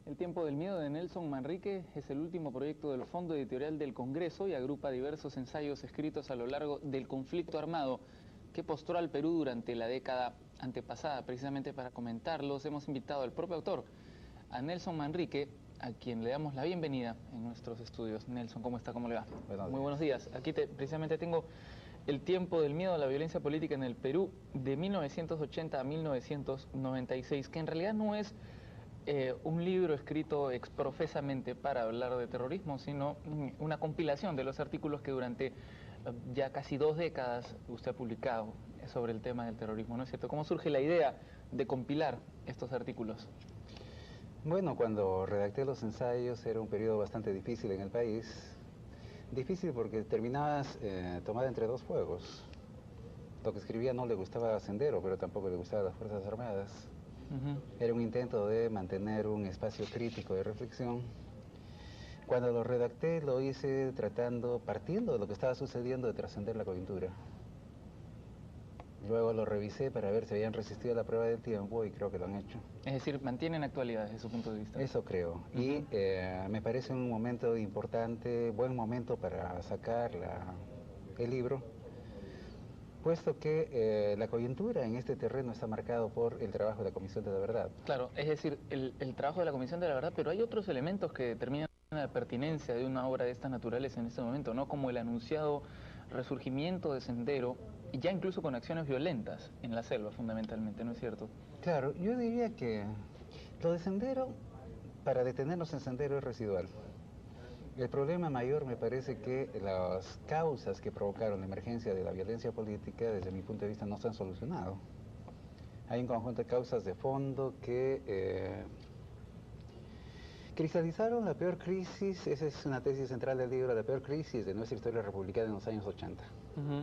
El tiempo del miedo de Nelson Manrique es el último proyecto del Fondo Editorial del Congreso y agrupa diversos ensayos escritos a lo largo del conflicto armado que postró al Perú durante la década antepasada. Precisamente para comentarlos hemos invitado al propio autor, a Nelson Manrique, a quien le damos la bienvenida en nuestros estudios. Nelson, ¿cómo está? ¿Cómo le va? Muy buenos días. Aquí precisamente tengo El tiempo del miedo a la violencia política en el Perú de 1980 a 1996, que en realidad no es un libro escrito exprofesamente para hablar de terrorismo, sino una compilación de los artículos que durante ya casi 2 décadas usted ha publicado sobre el tema del terrorismo, ¿no es cierto? ¿Cómo surge la idea de compilar estos artículos? Bueno, cuando redacté los ensayos era un periodo bastante difícil en el país. Difícil porque terminabas tomada entre dos fuegos. Lo que escribía no le gustaba a Sendero, pero tampoco le gustaba a las Fuerzas Armadas. Era un intento de mantener un espacio crítico de reflexión. Cuando lo redacté lo hice partiendo de lo que estaba sucediendo de trascender la coyuntura. Luego lo revisé para ver si habían resistido a la prueba del tiempo y creo que lo han hecho. Es decir, mantienen actualidad desde su punto de vista. Eso creo. Y me parece un momento importante, buen momento para sacar el libro, puesto que la coyuntura en este terreno está marcado por el trabajo de la Comisión de la Verdad. Claro, es decir, el trabajo de la Comisión de la Verdad, pero hay otros elementos que determinan la pertinencia de una obra de esta naturaleza en este momento, ¿no? Como el anunciado resurgimiento de Sendero, y ya incluso con acciones violentas en la selva, fundamentalmente, ¿no es cierto? Claro, yo diría que lo de Sendero, para detenernos en Sendero, es residual. El problema mayor me parece que las causas que provocaron la emergencia de la violencia política, desde mi punto de vista, no se han solucionado. Hay un conjunto de causas de fondo que cristalizaron la peor crisis. Esa es una tesis central del libro, la peor crisis de nuestra historia republicana en los años 80.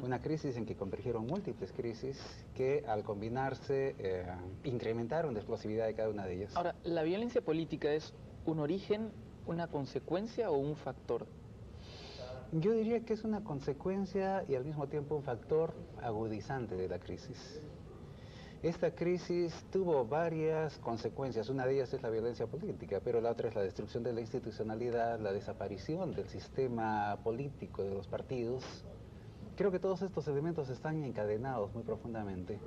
Una crisis en que convergieron múltiples crisis que al combinarse incrementaron la explosividad de cada una de ellas. Ahora, ¿la violencia política es un origen, una consecuencia o un factor? Yo diría que es una consecuencia y al mismo tiempo un factor agudizante de la crisis. Esta crisis tuvo varias consecuencias, una de ellas es la violencia política, pero la otra es la destrucción de la institucionalidad, la desaparición del sistema político de los partidos. Creo que todos estos elementos están encadenados muy profundamente.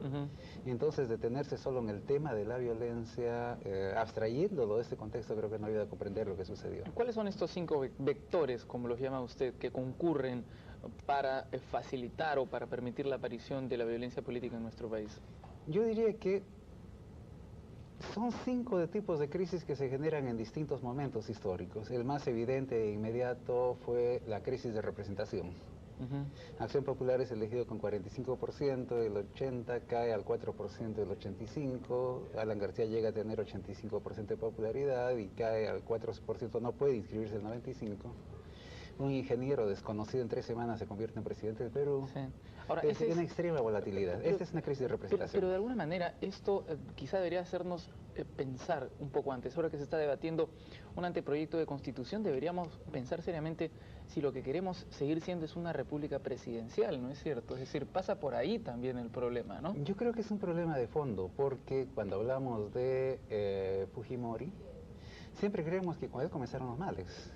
Y entonces detenerse solo en el tema de la violencia, abstrayéndolo de este contexto, creo que no ayuda a comprender lo que sucedió. ¿Cuáles son estos 5 vectores, como los llama usted, que concurren para facilitar o para permitir la aparición de la violencia política en nuestro país? Yo diría que son 5 tipos de crisis que se generan en distintos momentos históricos. El más evidente e inmediato fue la crisis de representación. Acción Popular es elegido con 45%, el 80 cae al 4% del 85, Alan García llega a tener 85% de popularidad y cae al 4%, no puede inscribirse el 95%. Un ingeniero desconocido en 3 semanas se convierte en presidente del Perú. Sí. Ahora, es una extrema volatilidad. Esta es una crisis de representación. Pero de alguna manera esto quizá debería hacernos pensar un poco antes. Ahora que se está debatiendo un anteproyecto de constitución, deberíamos pensar seriamente si lo que queremos seguir siendo es una república presidencial, ¿no es cierto? Es decir, pasa por ahí también el problema, ¿no? Yo creo que es un problema de fondo, porque cuando hablamos de Fujimori, siempre creemos que con él comenzaron los males.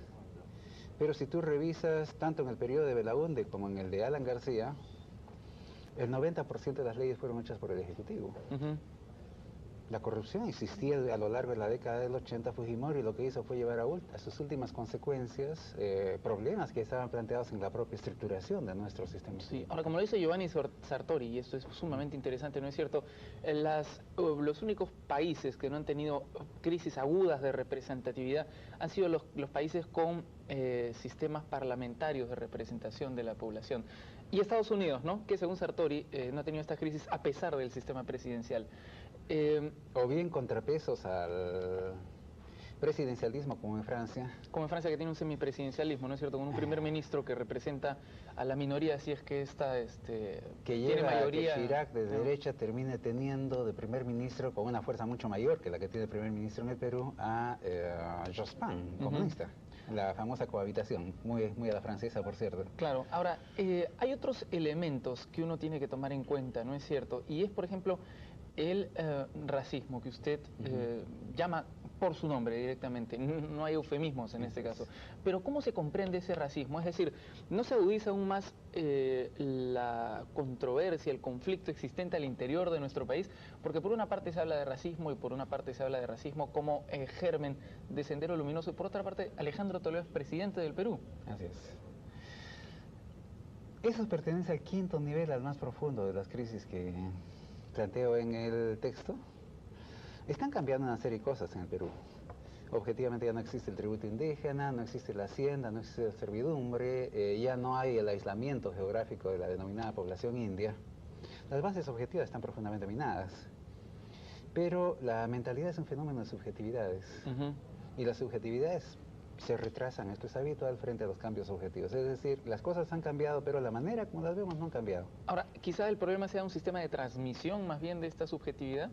Pero si tú revisas tanto en el periodo de Belaúnde como en el de Alan García, el 90% de las leyes fueron hechas por el Ejecutivo. La corrupción existía a lo largo de la década del 80. Fujimori lo que hizo fue llevar a sus últimas consecuencias problemas que estaban planteados en la propia estructuración de nuestro sistema. Sí, ahora como lo dice Giovanni Sartori, y esto es sumamente interesante, ¿no es cierto? Los únicos países que no han tenido crisis agudas de representatividad han sido los países con sistemas parlamentarios de representación de la población. Y Estados Unidos, ¿no? Que según Sartori no ha tenido esta crisis a pesar del sistema presidencial. O bien contrapesos al presidencialismo, como en Francia. Como en Francia, que tiene un semipresidencialismo, ¿no es cierto? Con un primer ministro que representa a la minoría, si es que esta tiene mayoría. Que Chirac de derecha termine teniendo de primer ministro, con una fuerza mucho mayor que la que tiene el primer ministro en el Perú, a Jospin, comunista. La famosa cohabitación, muy a la francesa, por cierto. Claro, ahora, hay otros elementos que uno tiene que tomar en cuenta, ¿no es cierto? Y es, por ejemplo, el racismo, que usted llama por su nombre directamente, no hay eufemismos en este caso. Pero ¿cómo se comprende ese racismo? Es decir, ¿no se agudiza aún más la controversia, el conflicto existente al interior de nuestro país? Porque por una parte se habla de racismo y por una parte se habla de racismo como germen de Sendero Luminoso y por otra parte Alejandro Toledo es presidente del Perú. Así es. Eso pertenece al quinto nivel, al más profundo de las crisis que planteo en el texto. Están cambiando una serie de cosas en el Perú. Objetivamente ya no existe el tributo indígena, no existe la hacienda, no existe la servidumbre, ya no hay el aislamiento geográfico de la denominada población india. Las bases objetivas están profundamente minadas. Pero la mentalidad es un fenómeno de subjetividades. Y las subjetividades se retrasan, esto es habitual frente a los cambios objetivos. Es decir, las cosas han cambiado, pero la manera como las vemos no han cambiado. Ahora, quizá el problema sea un sistema de transmisión más bien de esta subjetividad,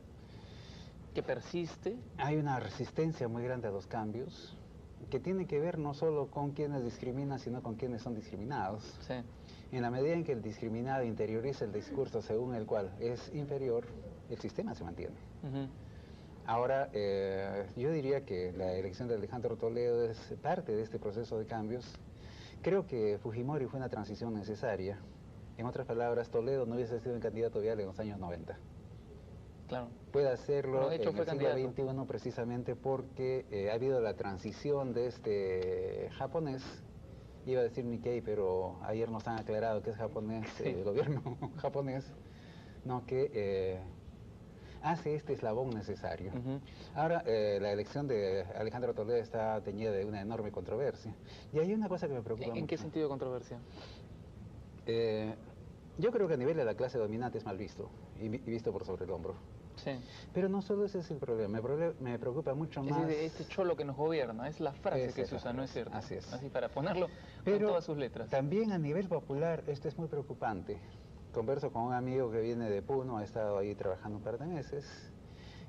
que persiste. Hay una resistencia muy grande a los cambios, que tiene que ver no solo con quienes discriminan, sino con quienes son discriminados. Sí. En la medida en que el discriminado interioriza el discurso según el cual es inferior, el sistema se mantiene. Ahora, yo diría que la elección de Alejandro Toledo es parte de este proceso de cambios. Creo que Fujimori fue una transición necesaria. En otras palabras, Toledo no hubiese sido un candidato viable en los años 90. Claro. Puede hacerlo no, de hecho, en el siglo XXI precisamente porque ha habido la transición de este japonés, iba a decir Nikkei, pero ayer nos han aclarado que es japonés, sí. El gobierno japonés, no, que hace este eslabón necesario. Ahora, la elección de Alejandro Toledo está teñida de una enorme controversia. Y hay una cosa que me preocupa mucho. ¿En qué sentido de controversia? Yo creo que a nivel de la clase dominante es mal visto y visto por sobre el hombro. Sí. Pero no solo ese es el problema, me preocupa mucho más... Es de este cholo que nos gobierna, es la frase que se usa, ¿no es cierto? Así es. Así para ponerlo Pero con todas sus letras. También a nivel popular esto es muy preocupante. Converso con un amigo que viene de Puno, ha estado ahí trabajando un par de meses,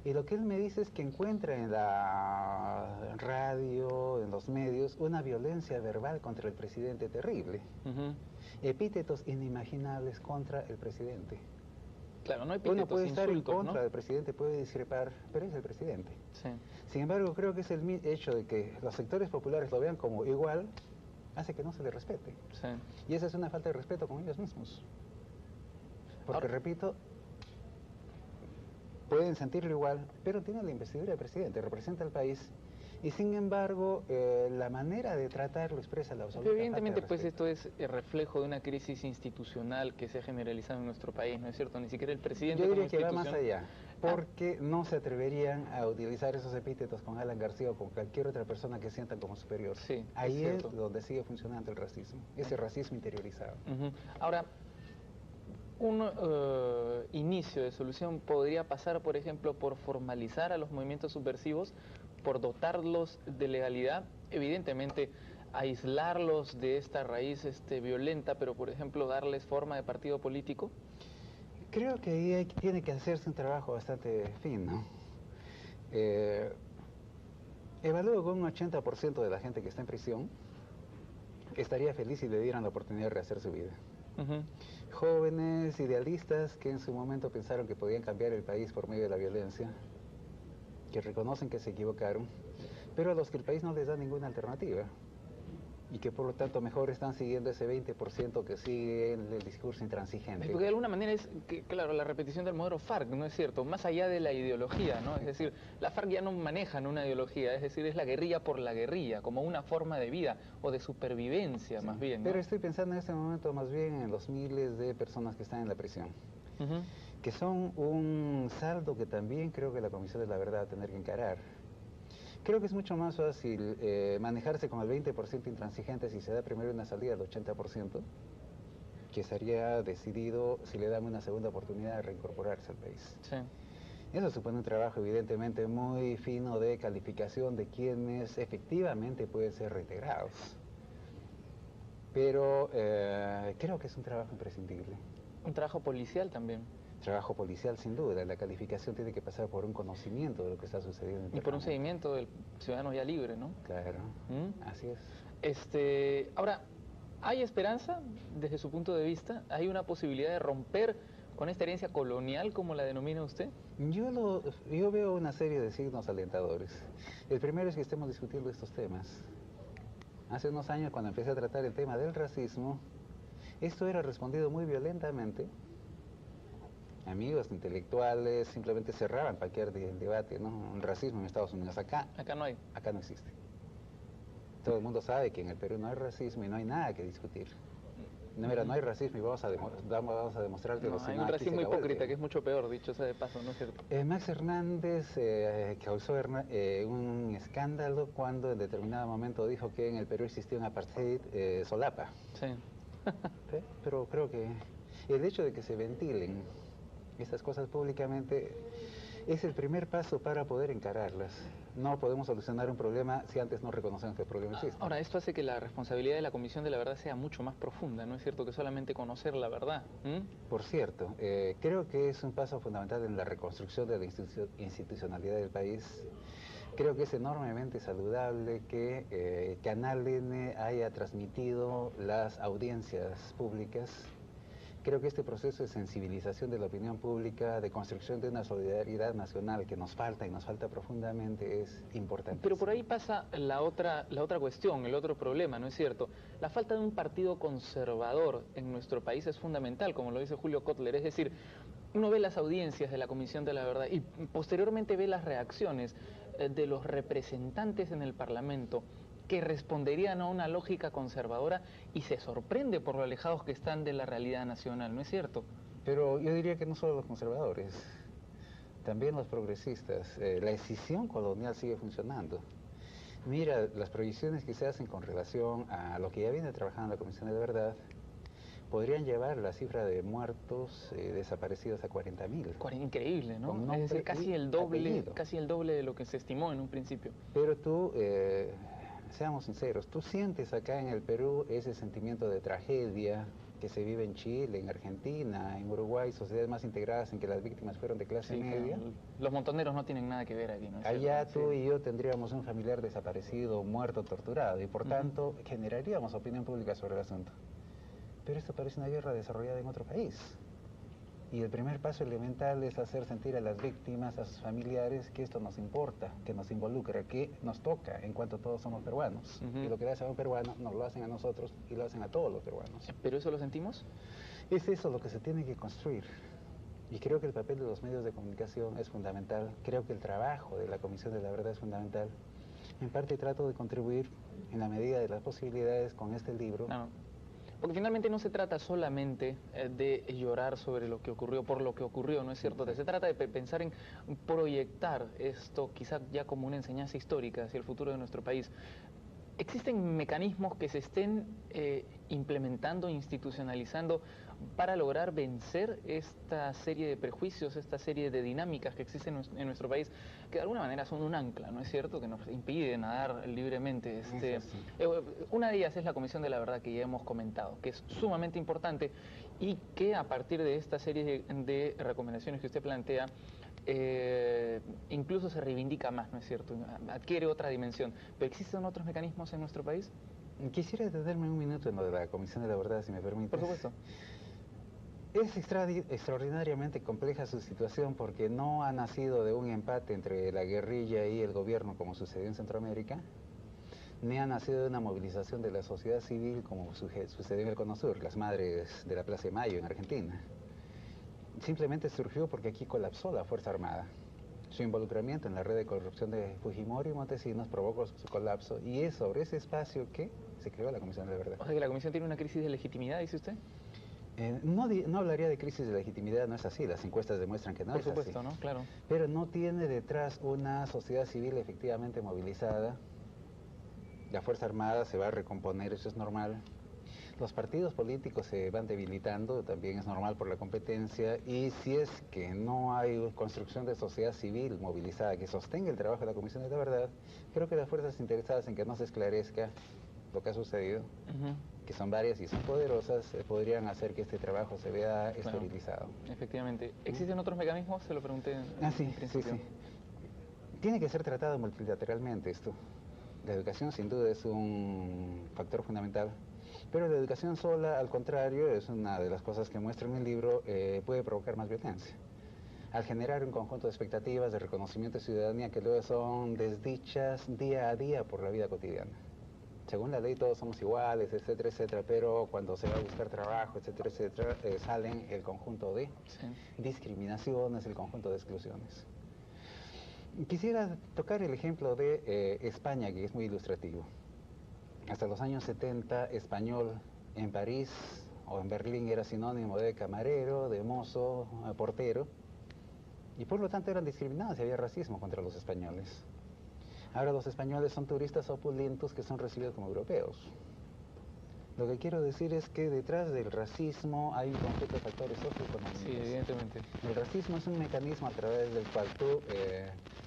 y lo que él me dice es que encuentra en la radio, en los medios, una violencia verbal contra el presidente terrible. Epítetos inimaginables contra el presidente. Claro, no epítetos, uno puede estar insultos, en contra ¿no? del presidente, puede discrepar, pero es el presidente. Sí. Sin embargo, creo que es el hecho de que los sectores populares lo vean como igual, hace que no se le respete. Sí. Y esa es una falta de respeto con ellos mismos. Porque, Ahora, repito, pueden sentirlo igual, pero tienen la investidura de presidente, representa al país. Y sin embargo, la manera de tratarlo expresa la absoluta pero evidentemente, falta de pues respeto. esto es el reflejo de una crisis institucional que se ha generalizado en nuestro país, ¿no es cierto? Ni siquiera el presidente Yo como diría que va más institución... allá, porque no se atreverían a utilizar esos epítetos con Alan García o con cualquier otra persona que sientan como superior. Sí, ahí es es donde sigue funcionando el racismo, ese racismo interiorizado. Ahora, un inicio de solución podría pasar, por ejemplo, por formalizar a los movimientos subversivos, por dotarlos de legalidad, evidentemente aislarlos de esta raíz violenta, pero por ejemplo darles forma de partido político. Creo que ahí tiene que hacerse un trabajo bastante fino. Evalúo que un 80% de la gente que está en prisión estaría feliz si le dieran la oportunidad de rehacer su vida. Jóvenes idealistas que en su momento pensaron que podían cambiar el país por medio de la violencia, que reconocen que se equivocaron, pero a los que el país no les da ninguna alternativa y que por lo tanto mejor están siguiendo ese 20% que sigue el discurso intransigente. Porque de alguna manera es, que, claro, la repetición del modelo FARC, ¿no es cierto? Más allá de la ideología, ¿no? Es decir, la FARC ya no manejan una ideología, es decir, es la guerrilla por la guerrilla, como una forma de vida o de supervivencia, más bien, ¿no? Pero estoy pensando en este momento más bien en los miles de personas que están en la prisión, que son un saldo que también creo que la Comisión de la Verdad va a tener que encarar. Creo que es mucho más fácil manejarse con el 20% intransigente si se da primero una salida del 80%, que estaría decidido si le dan una segunda oportunidad de reincorporarse al país. Sí. Eso supone un trabajo evidentemente muy fino de calificación de quienes efectivamente pueden ser reintegrados. Pero creo que es un trabajo imprescindible. Un trabajo policial también. Trabajo policial sin duda, la calificación tiene que pasar por un conocimiento de lo que está sucediendo. Y por un seguimiento del ciudadano ya libre, ¿no? Claro, así es. Ahora, ¿hay esperanza desde su punto de vista? ¿Hay una posibilidad de romper con esta herencia colonial, como la denomina usted? Yo veo una serie de signos alentadores. El primero es que estemos discutiendo estos temas. Hace unos años, cuando empecé a tratar el tema del racismo, esto era respondido muy violentamente. Amigos intelectuales simplemente cerraban cualquier debate, ¿no? Un racismo en Estados Unidos. Acá no hay. Acá no existe. Todo el mundo sabe que en el Perú no hay racismo y no hay nada que discutir. No, mira, no hay racismo y vamos a demostrar que No, hay un racismo hipócrita que es mucho peor, dicho sea de paso, ¿no es cierto? Max Hernández causó un escándalo cuando en determinado momento dijo que en el Perú existía un apartheid solapa. Sí. ¿Sí? Pero creo que el hecho de que se ventilen estas cosas públicamente es el primer paso para poder encararlas. No podemos solucionar un problema si antes no reconocemos que el problema existe. Ahora, esto hace que la responsabilidad de la Comisión de la Verdad sea mucho más profunda, ¿no es cierto? Que solamente conocer la verdad. Por cierto, creo que es un paso fundamental en la reconstrucción de la institucionalidad del país. Creo que es enormemente saludable que Canal N haya transmitido las audiencias públicas. Creo que este proceso de sensibilización de la opinión pública, de construcción de una solidaridad nacional que nos falta y nos falta profundamente, es importante. Pero por ahí pasa la otra cuestión, el otro problema, ¿no es cierto? La falta de un partido conservador en nuestro país es fundamental, como lo dice Julio Kotler. Es decir, uno ve las audiencias de la Comisión de la Verdad y posteriormente ve las reacciones de los representantes en el Parlamento que responderían a una lógica conservadora y se sorprende por lo alejados que están de la realidad nacional, ¿no es cierto? Pero yo diría que no solo los conservadores, también los progresistas. La escisión colonial sigue funcionando. Mira, las proyecciones que se hacen con relación a lo que ya viene trabajando la Comisión de la Verdad podrían llevar la cifra de muertos desaparecidos a 40.000. Increíble, ¿no? Es decir, casi el doble de lo que se estimó en un principio. Pero tú, seamos sinceros, tú sientes acá en el Perú ese sentimiento de tragedia que se vive en Chile, en Argentina, en Uruguay, sociedades más integradas en que las víctimas fueron de clase media. Claro. Los montoneros no tienen nada que ver aquí, ¿no? Allá tú y yo tendríamos un familiar desaparecido, muerto, torturado, y por tanto generaríamos opinión pública sobre el asunto. Pero esto parece una guerra desarrollada en otro país. Y el primer paso elemental es hacer sentir a las víctimas, a sus familiares, que esto nos importa, que nos involucra, que nos toca en cuanto todos somos peruanos. Y lo que le hacen a un peruano, nos lo hacen a nosotros y lo hacen a todos los peruanos. ¿Pero eso lo sentimos? Es eso lo que se tiene que construir. Y creo que el papel de los medios de comunicación es fundamental. Creo que el trabajo de la Comisión de la Verdad es fundamental. En parte trato de contribuir en la medida de las posibilidades con este libro. No. Porque finalmente no se trata solamente de llorar sobre lo que ocurrió, por lo que ocurrió, ¿no es cierto? Se trata de pensar en proyectar esto quizás ya como una enseñanza histórica hacia el futuro de nuestro país. ¿Existen mecanismos que se estén implementando, institucionalizando para lograr vencer esta serie de prejuicios, esta serie de dinámicas que existen en nuestro país, que de alguna manera son un ancla, ¿no es cierto?, que nos impide nadar libremente? Una de ellas es la Comisión de la Verdad, que ya hemos comentado, que es sumamente importante y que a partir de esta serie de recomendaciones que usted plantea, incluso se reivindica más, ¿no es cierto?, adquiere otra dimensión. ¿Pero existen otros mecanismos en nuestro país? Quisiera detenerme un minuto en lo de la Comisión de la Verdad, si me permite. Por supuesto. Es extraordinariamente compleja su situación porque no ha nacido de un empate entre la guerrilla y el gobierno como sucedió en Centroamérica, ni ha nacido de una movilización de la sociedad civil como sucedió en el Cono Sur, las madres de la Plaza de Mayo en Argentina. Simplemente surgió porque aquí colapsó la Fuerza Armada. Su involucramiento en la red de corrupción de Fujimori y Montesinos provocó su colapso y es sobre ese espacio que se creó la Comisión de la Verdad. O sea que la Comisión tiene una crisis de legitimidad, dice usted. No hablaría de crisis de legitimidad, no es así, las encuestas demuestran que no es así. Por supuesto, ¿no? Claro. Pero no tiene detrás una sociedad civil efectivamente movilizada. La Fuerza Armada se va a recomponer, eso es normal. Los partidos políticos se van debilitando, también es normal por la competencia, y si es que no hay construcción de sociedad civil movilizada que sostenga el trabajo de la Comisión de la Verdad, creo que las fuerzas interesadas en que no se esclarezca lo que ha sucedido, que son varias y son poderosas, podrían hacer que este trabajo se vea esterilizado. Efectivamente. ¿Existen otros mecanismos? Se lo pregunté en principio. Sí. Tiene que ser tratado multilateralmente esto. La educación sin duda es un factor fundamental. Pero la educación sola, al contrario, es una de las cosas que muestra en el libro, puede provocar más violencia. Al generar un conjunto de expectativas de reconocimiento de ciudadanía que luego son desdichas día a día por la vida cotidiana. Según la ley todos somos iguales, etcétera, etcétera, pero cuando se va a buscar trabajo, etcétera, etcétera, salen el conjunto de discriminaciones, el conjunto de exclusiones. Quisiera tocar el ejemplo de España, que es muy ilustrativo. Hasta los años 70, español en París o en Berlín era sinónimo de camarero, de mozo, portero, y por lo tanto eran discriminados y había racismo contra los españoles. Ahora los españoles son turistas opulentos que son recibidos como europeos. Lo que quiero decir es que detrás del racismo hay un conjunto de factores socioeconómicos. Sí, evidentemente. El racismo es un mecanismo a través del cual tú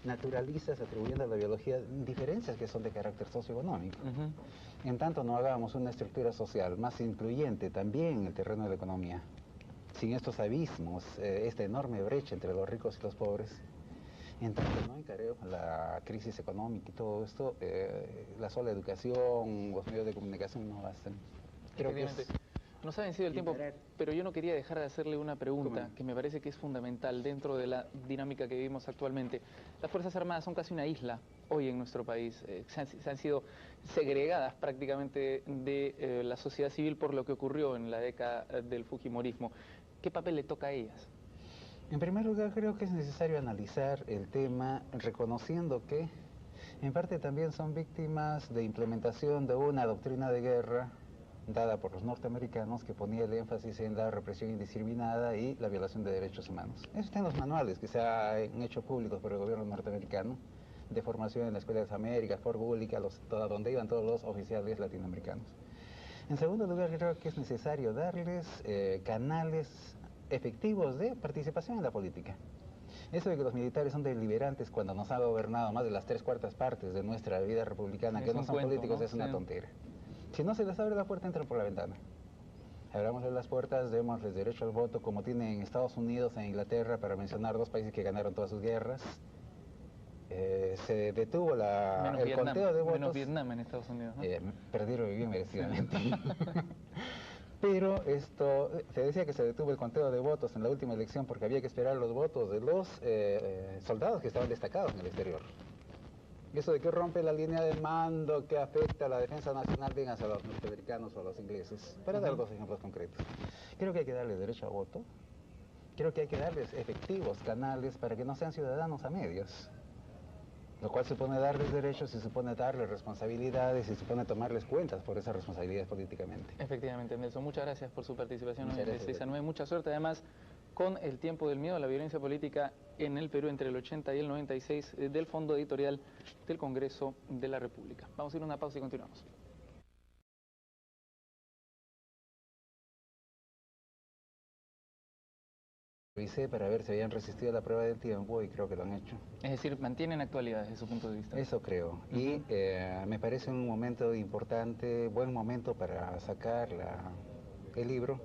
naturalizas, atribuyendo a la biología, diferencias que son de carácter socioeconómico. En tanto no hagamos una estructura social más incluyente también en el terreno de la economía, sin estos abismos, esta enorme brecha entre los ricos y los pobres, en tanto no encaremos la crisis económica y todo esto, la sola educación, los medios de comunicación no bastan. Creo que nos ha vencido el tiempo, pero yo no quería dejar de hacerle una pregunta que me parece que es fundamental dentro de la dinámica que vivimos actualmente. Las Fuerzas Armadas son casi una isla hoy en nuestro país. Se han sido segregadas prácticamente de la sociedad civil por lo que ocurrió en la década del fujimorismo. ¿Qué papel le toca a ellas? En primer lugar, creo que es necesario analizar el tema reconociendo que en parte también son víctimas de implementación de una doctrina de guerra dada por los norteamericanos que ponía el énfasis en la represión indiscriminada y la violación de derechos humanos. Eso está en los manuales que se han hecho públicos por el gobierno norteamericano de formación en la Escuela de las Américas, Fort Bullitt, donde iban todos los oficiales latinoamericanos. En segundo lugar, creo que es necesario darles canales efectivos de participación en la política. Eso de que los militares son deliberantes cuando nos ha gobernado más de las 3/4 partes de nuestra vida republicana, que no son políticos, es una tontera. Si no se les abre la puerta, entran por la ventana. Abramosles las puertas, démosles derecho al voto, como tienen en Estados Unidos e Inglaterra, para mencionar dos países que ganaron todas sus guerras. Se detuvo el conteo de votos. Menos Vietnam en Estados Unidos, ¿no? Perdieron bien merecidamente. Pero esto, se decía que se detuvo el conteo de votos en la última elección porque había que esperar los votos de los soldados que estaban destacados en el exterior. Y eso de que rompe la línea de mando, que afecta a la defensa nacional, bien hacia los norteamericanos o a los ingleses. Para dar dos ejemplos concretos. Creo que hay que darle derecho a voto. Creo que hay que darles efectivos canales para que no sean ciudadanos a medias. Lo cual supone darles derechos y supone darles responsabilidades y supone tomarles cuentas por esas responsabilidades políticamente. Efectivamente, Nelson, muchas gracias por su participación en el 6 a 9. Mucha suerte además con El tiempo del miedo a la violencia política en el Perú entre el 80 y el 96 del Fondo Editorial del Congreso de la República. Vamos a ir a una pausa y continuamos. Revisé para ver si habían resistido la prueba del tiempo y creo que lo han hecho. Es decir, mantienen actualidad desde su punto de vista. Eso creo. Y me parece un momento importante, buen momento para sacar el libro,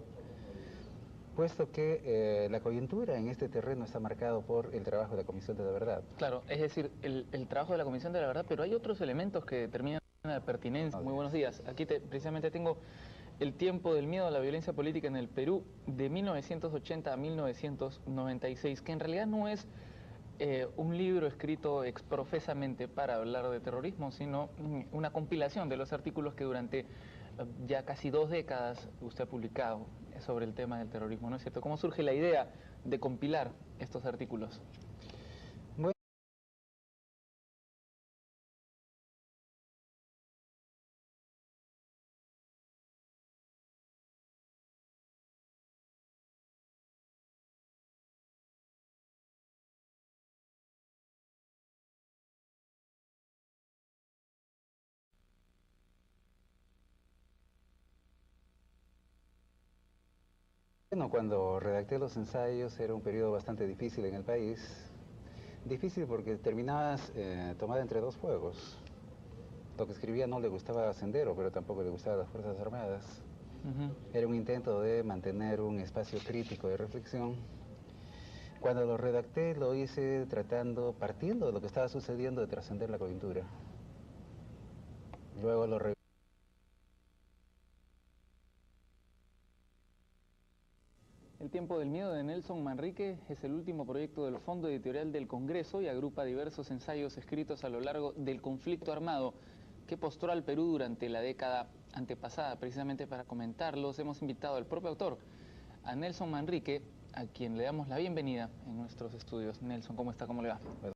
puesto que la coyuntura en este terreno está marcado por el trabajo de la Comisión de la Verdad. Claro, es decir, el trabajo de la Comisión de la Verdad, pero hay otros elementos que determinan la pertinencia. Muy buenos días. Aquí precisamente tengo El tiempo del miedo a la violencia política en el Perú de 1980 a 1996, que en realidad no es un libro escrito exprofesamente para hablar de terrorismo, sino una compilación de los artículos que durante ya casi 2 décadas usted ha publicado sobre el tema del terrorismo, ¿no es cierto? ¿Cómo surge la idea de compilar estos artículos? Bueno, cuando redacté los ensayos era un periodo bastante difícil en el país. Difícil porque terminabas tomada entre dos fuegos. Lo que escribía no le gustaba a Sendero, pero tampoco le gustaba a las Fuerzas Armadas. Era un intento de mantener un espacio crítico de reflexión. Cuando lo redacté lo hice partiendo de lo que estaba sucediendo, de trascender la coyuntura. Luego lo El tiempo del miedo de Nelson Manrique es el último proyecto del Fondo Editorial del Congreso y agrupa diversos ensayos escritos a lo largo del conflicto armado que postró al Perú durante la década antepasada. Precisamente para comentarlos hemos invitado al propio autor, a Nelson Manrique, a quien le damos la bienvenida en nuestros estudios. Nelson, ¿cómo está? ¿Cómo le va?